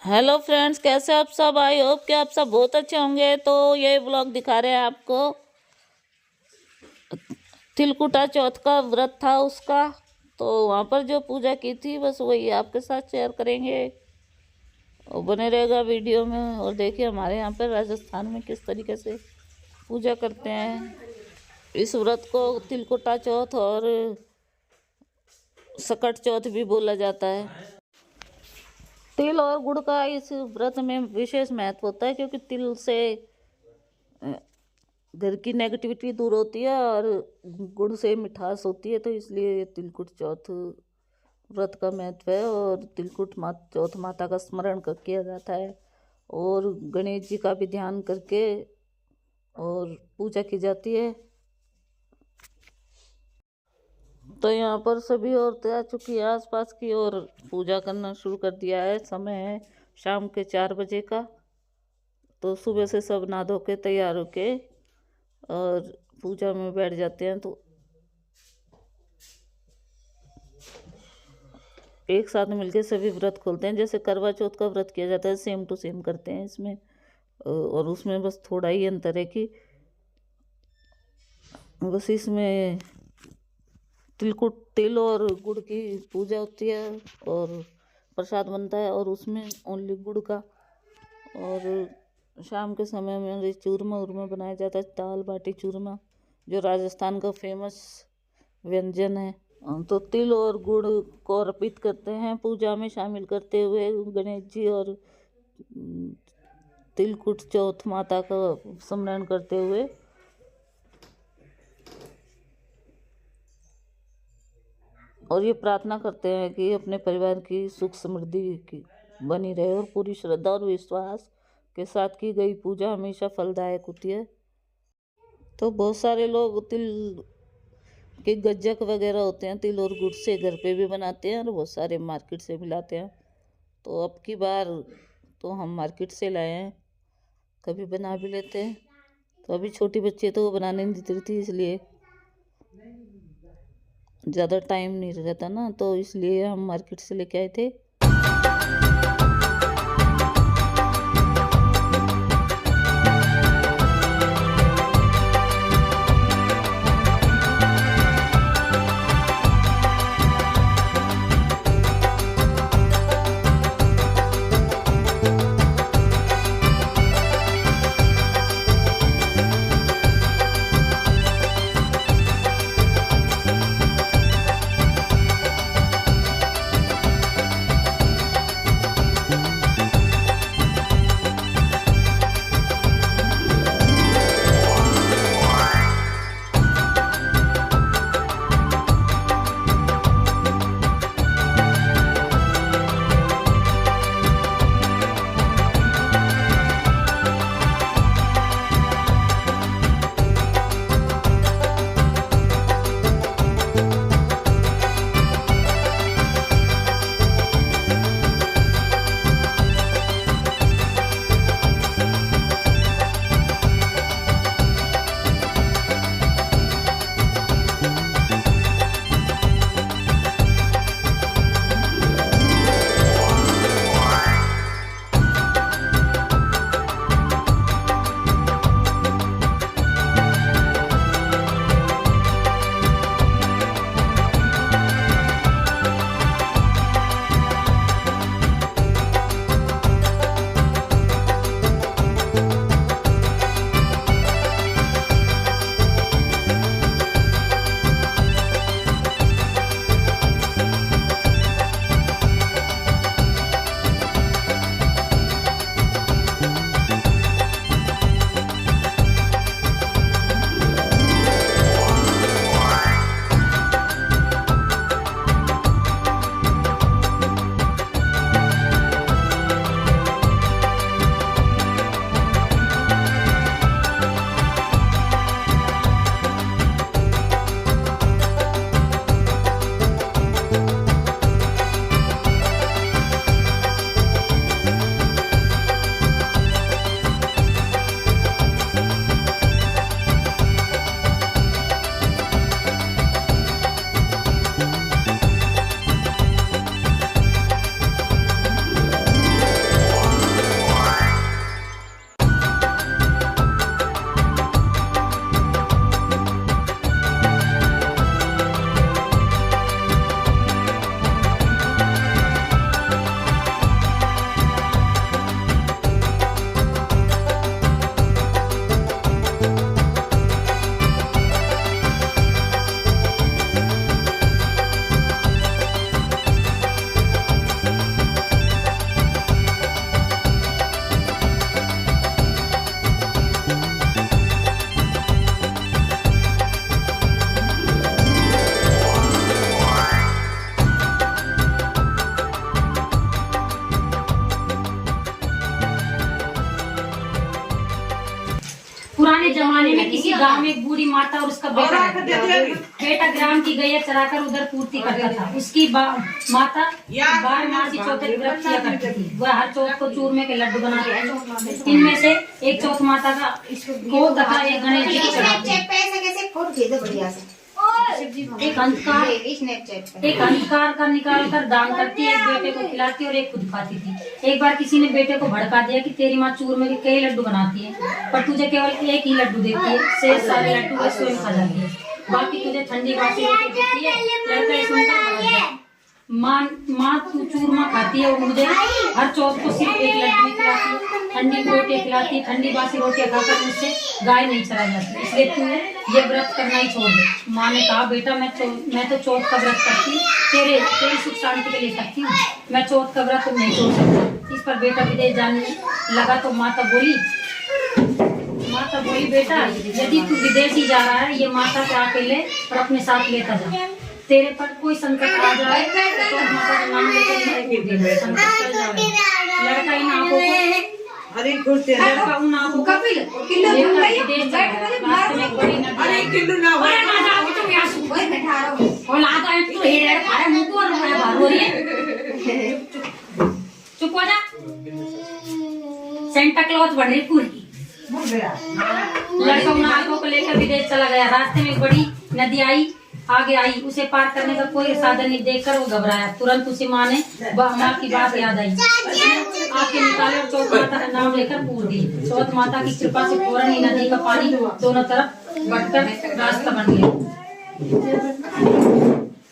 Hello friends, कैसे आप सब। आई होप कि आप सब बहुत अच्छे होंगे। तो ये व्लॉग दिखा रहे हैं आपको तिलकुटा चौथ का व्रत था उसका। तो वहाँ पर जो पूजा की थी बस वही आपके साथ शेयर करेंगे और बने रहेगा वीडियो में। और देखिए हमारे यहाँ पर राजस्थान में किस तरीके से पूजा करते हैं। इस व्रत को तिलकुटा चौथ और सकट चौथ भी बोला जाता है। तिल और गुड़ का इस व्रत में विशेष महत्व होता है, क्योंकि तिल से घर की नेगेटिविटी दूर होती है और गुड़ से मिठास होती है। तो इसलिए तिलकुट चौथ व्रत का महत्व है। और तिलकुट चौथ माता का स्मरण किया जाता है और गणेश जी का भी ध्यान करके और पूजा की जाती है। तो यहाँ पर सभी औरतें आ चुकी है आसपास की और पूजा करना शुरू कर दिया है। समय है शाम के 4 बजे का। तो सुबह से सब नहा धो के तैयार होके और पूजा में बैठ जाते हैं। तो एक साथ मिलके सभी व्रत खोलते हैं। जैसे करवा चौथ का व्रत किया जाता है, सेम टू सेम करते हैं इसमें। और उसमें बस थोड़ा ही अंतर है कि बस इसमें तिल और गुड़ की पूजा होती है और प्रसाद बनता है, और उसमें ओनली गुड़ का। और शाम के समय में चूरमा उरमा बनाया जाता है, दाल बाटी चूरमा, जो राजस्थान का फेमस व्यंजन है। तो तिल और गुड़ को अर्पित करते हैं पूजा में शामिल करते हुए गणेश जी, और तिलकुट चौथ माता का स्मरण करते हुए। और ये प्रार्थना करते हैं कि अपने परिवार की सुख समृद्धि की बनी रहे और पूरी श्रद्धा और विश्वास के साथ की गई पूजा हमेशा फलदायक होती है। तो बहुत सारे लोग तिल के गज्जक वगैरह होते हैं, तिल और गुड़ से घर पे भी बनाते हैं और बहुत सारे मार्केट से भी लाते हैं। तो अब की बार तो हम मार्केट से लाए हैं, कभी बना भी लेते हैं। तो अभी छोटी बच्ची है तो वो बनाने नहीं देती थी, इसलिए ज़्यादा टाइम नहीं रहता ना, तो इसलिए हम मार्केट से लेके आए थे। गांव में एक बूढ़ी माता और उसका बेटा ग्राम की गैया चराकर उधर पूर्ति करता था। उसकी माता 12 मासी चौथे व्रत किया करती थी। वह हर चौथ को चूरमे के लड्डू बनाती। इनमें से एक चौथ माता का को तथा एक गणेश जी को चढ़ाती। एक अंधकार का निकाल कर दान करती, एक बेटे को खिलाती और एक खुद खाती थी। एक बार किसी ने बेटे को भड़का दिया कि तेरी माँ चूरमे के कई लड्डू बनाती है, पर तुझे केवल एक ही लड्डू देती है, शेष सारे लड्डू वह स्वयं खा जाती है, बाकी तुझे ठंडी बासी रोटी देती है। लड़का ये सुनकर भड़क गया। माँ तू चूरमा खाती है और मुझे हर चौथ को सिर्फ एक लड्डू ही खिलाती है, ठंडी रोटियां खिलाती है, ठंडी बासी रोटियां खाकर मुझसे गाय नहीं चराई जाती, इसलिए तू ये व्रत करना ही छोड़ दे। माँ ने कहा बेटा मैं तो चौथ का व्रत करती तेरी सुख शांति के लिए करती हूँ, मैं चौथ का व्रत नहीं छोड़ सकती। इस पर बेटा विदेश जाने लगा तो माता बोली बेटा यदि तू विदेश ही जा रहा है, ये माता के अकेले और अपने साथ लेता जा। तेरे पर कोई संकट आ जाए तो माता का नाम लेकर संकट चल जाए। लड़का इन आंखों को लड़का उन आंखों को बड़ी चुप हो जा। सेंटा क्लॉज बढ़ रही पूरी। लड़का उन आंखों को लेकर विदेश चला गया। रास्ते में बड़ी नदी आगे आई, उसे पार करने का कोई साधन नहीं देखकर वो घबराया। तुरंत उसे माँ की बात याद आई। आके निकाले और चौथ माता का नाम लेकर पूर दी। चौथ माता की कृपा से फौरन ही नदी का पानी दोनों तरफ बटकर रास्ता बन गया।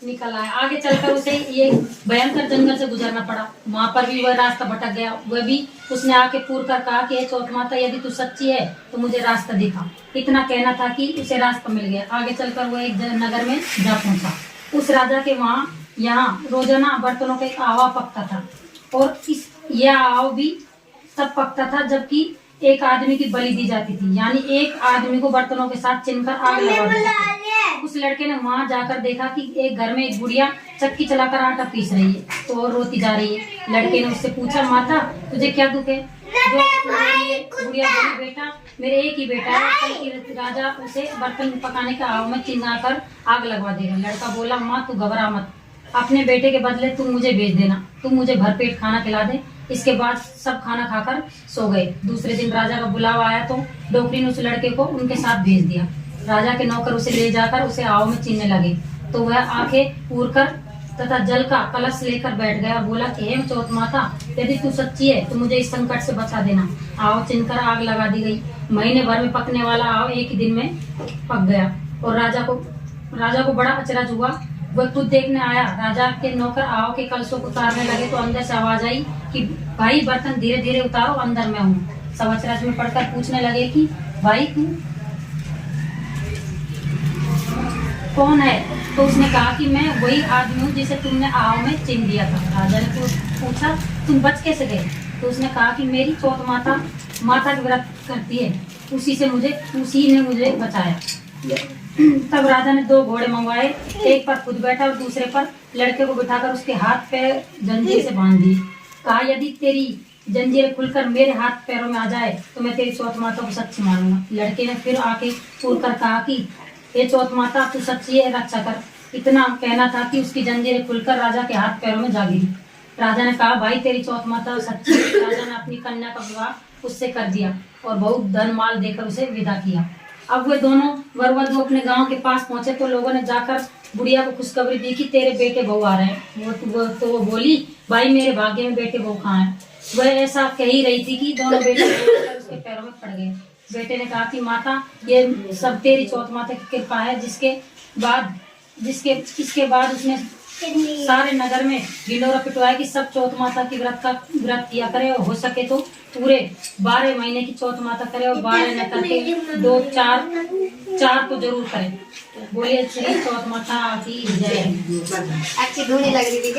निकल आया। आगे चलकर उसे ये भयंकर जंगल से गुजरना पड़ा। वहाँ पर भी वह रास्ता भटक गया। वह भी उसने आके पूर कर कहा कि चौथ माता यदि तू सच्ची है तो मुझे रास्ता दिखा। इतना कहना था कि उसे रास्ता मिल गया। आगे चलकर वह एक नगर में जा पहुंचा। उस राजा के यहाँ रोजाना बर्तनों का एक आवा पकता था और यह आव भी तब पकता था जबकि एक आदमी की बलि दी जाती थी, यानी एक आदमी को बर्तनों के साथ चिनकर आग लगा दी। उस लड़के ने वहां जाकर देखा कि एक घर में एक बुढ़िया चक्की चलाकर आटा पीस रही है तो और रोती जा रही है। लड़के ने उससे पूछा माता तुझे क्या दुख है? जो बुढ़िया बोली बेटा मेरे एक ही बेटा है, कल की राजा उसे बर्तन पकाने का आग में चिंगाकर आग लगवा देगा। लड़का बोला माँ तू घबरा मत, अपने बेटे के बदले तुम मुझे भेज देना, तुम मुझे भरपेट खाना खिला दे। इसके बाद सब खाना खाकर सो गए। दूसरे दिन राजा का बुलावा आया तो डोकरी ने उस लड़के को उनके साथ भेज दिया। राजा के नौकर उसे ले जाकर उसे आव में चीनने लगे तो वह आंखें पूर कर तथा जल का कलश लेकर बैठ गया और बोला कि हे चौथ माता यदि तू सच्ची है तो मुझे इस संकट से बचा देना। आव चिनकर आग लगा दी गई। महीने भर में पकने वाला आव एक ही दिन में पक गया और राजा को बड़ा अचरज हुआ। वह खुद देखने आया। राजा के नौकर आव के कलशों को उतारने लगे तो अंदर से आवाज आई कि भाई बर्तन धीरे धीरे उतारो, अंदर मैं हूँ। सब अचरज में पड़कर पूछने लगे कि भाई तू कौन है? तो उसने कहा कि मैं वही आदमी हूँ जिसे तुमने आव में चिन दिया था। राजा ने पूछा तुम बच कैसे गए? तो उसने कहा कि मेरी चौथ माता की व्रत करती है, उसी ने मुझे बचाया। तब राजा ने 2 घोड़े मंगवाए, एक पर खुद बैठा और दूसरे पर लड़के को बिठाकर उसके हाथ पैर जंजीर से बांध दिए। कहा यदि तेरी जंजीरें खुलकर मेरे हाथ पैरों में आ जाए तो मैं तेरी चौथ माता को सच्ची मानूंगा। लड़के ने फिर आके पूर कर कहा कि ये चौथ माता तू सच्ची है, रक्षा कर। इतना कहना था कि उसकी जंजीरें खुलकर राजा के हाथ पैरों में जा गिरी। राजा ने कहा भाई तेरी चौथ माता सच्ची है। राजा ने अपनी कन्या का विवाह उससे कर दिया और बहुत धन माल देकर उसे विदा किया। अब वे दोनों वरवधू अपने गांव के पास पहुंचे तो लोगों ने जाकर बुढ़िया को खुशखबरी दी कि तेरे बेटे बहू आ रहे हैं। वो बोली भाई मेरे भाग्य में बेटे बहू कहाँ है? वह ऐसा कह ही रही थी कि दोनों बेटे उसके पैरों में पड़ गए। बेटे ने कहा कि माता ये सब तेरी चौथ माता की कृपा है। इसके बाद उसने सारे नगर में ढिंढोरा पिटवाया कि सब चौथ माता की व्रत किया करे और हो सके तो पूरे 12 महीने की चौथ माता करे और 12 न करके 2 4 तो जरूर करे। बोलिए श्री चौथ माता की जय। अच्छी धुनी लग रही थी।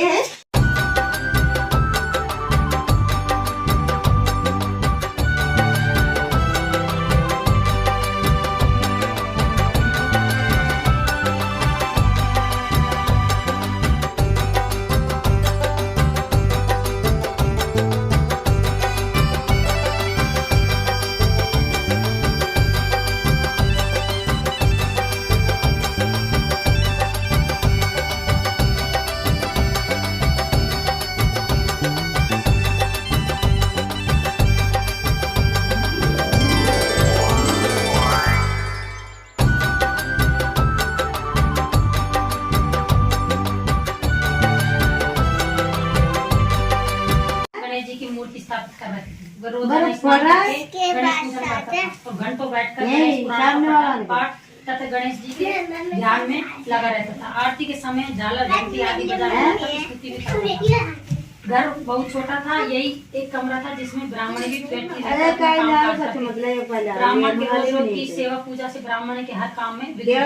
रोजाना स्नान करके गणेश पूजन करता था। तो घंटों बैठकर गणेश पुराण का पाठ तथा गणेश जी के ध्यान में लगा रहता था। आरती के समय झालर घंटी आदि बजाता था, स्तुति भी करता था। घर बहुत छोटा था, यही एक कमरा था जिसमें ब्राह्मण भी बैठती ब्राह्मण के रोज रोज की सेवा पूजा से ब्राह्मण के हर काम में इसलिए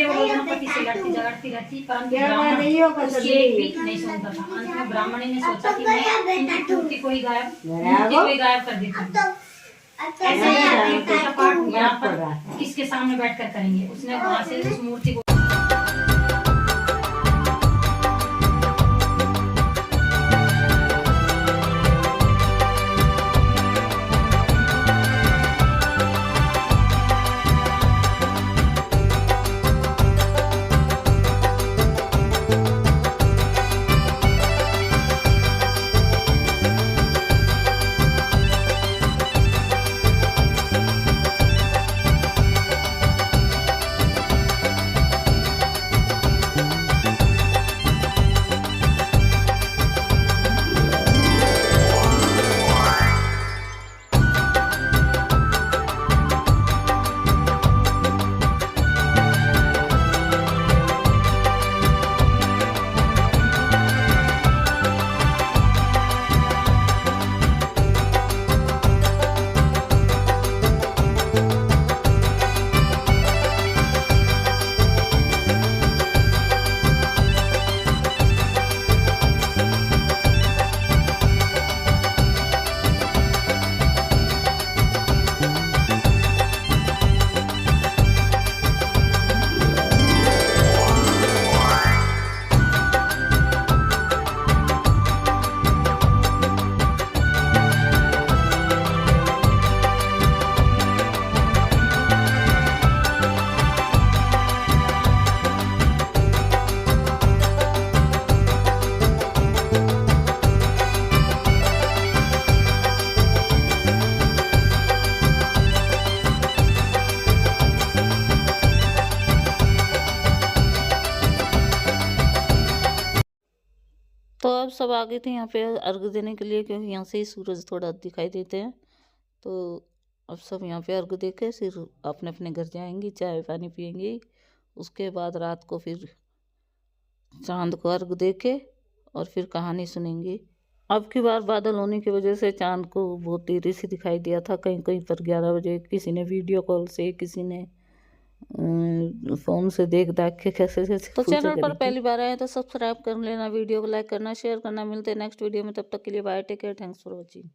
वो रोजाना पति से लड़ती झगड़ती रहती, परंतु ब्राह्मण उसकी एक भी नहीं सुनता था। अंत में ब्राह्मणी ने सोचा कि मैं इनकी मूर्ति को ही गायब कर देती हूँ। ऐसा ही आरती पूजा पाठ यहाँ पर किसके सामने बैठकर करेंगे। उसने वहां से उस मूर्ति को तो अब सब आ गए थे यहाँ पे अर्घ देने के लिए, क्योंकि यहाँ से ही सूरज थोड़ा दिखाई देते हैं। तो अब सब यहाँ पे अर्घ दे के फिर अपने अपने घर जाएंगी, चाय पानी पियेंगी। उसके बाद रात को फिर चांद को अर्घ दे के और फिर कहानी सुनेंगी। अब की बार बादल होने की वजह से चांद को बहुत देरी से दिखाई दिया था, कहीं कहीं पर 11 बजे, किसी ने वीडियो कॉल से, किसी ने फोन से देख के कैसे तो चैनल पर पहली बार आए तो सब्सक्राइब कर लेना, वीडियो को लाइक करना, शेयर करना। मिलते हैं नेक्स्ट वीडियो में, तब तक के लिए bye, take care, thanks for watching.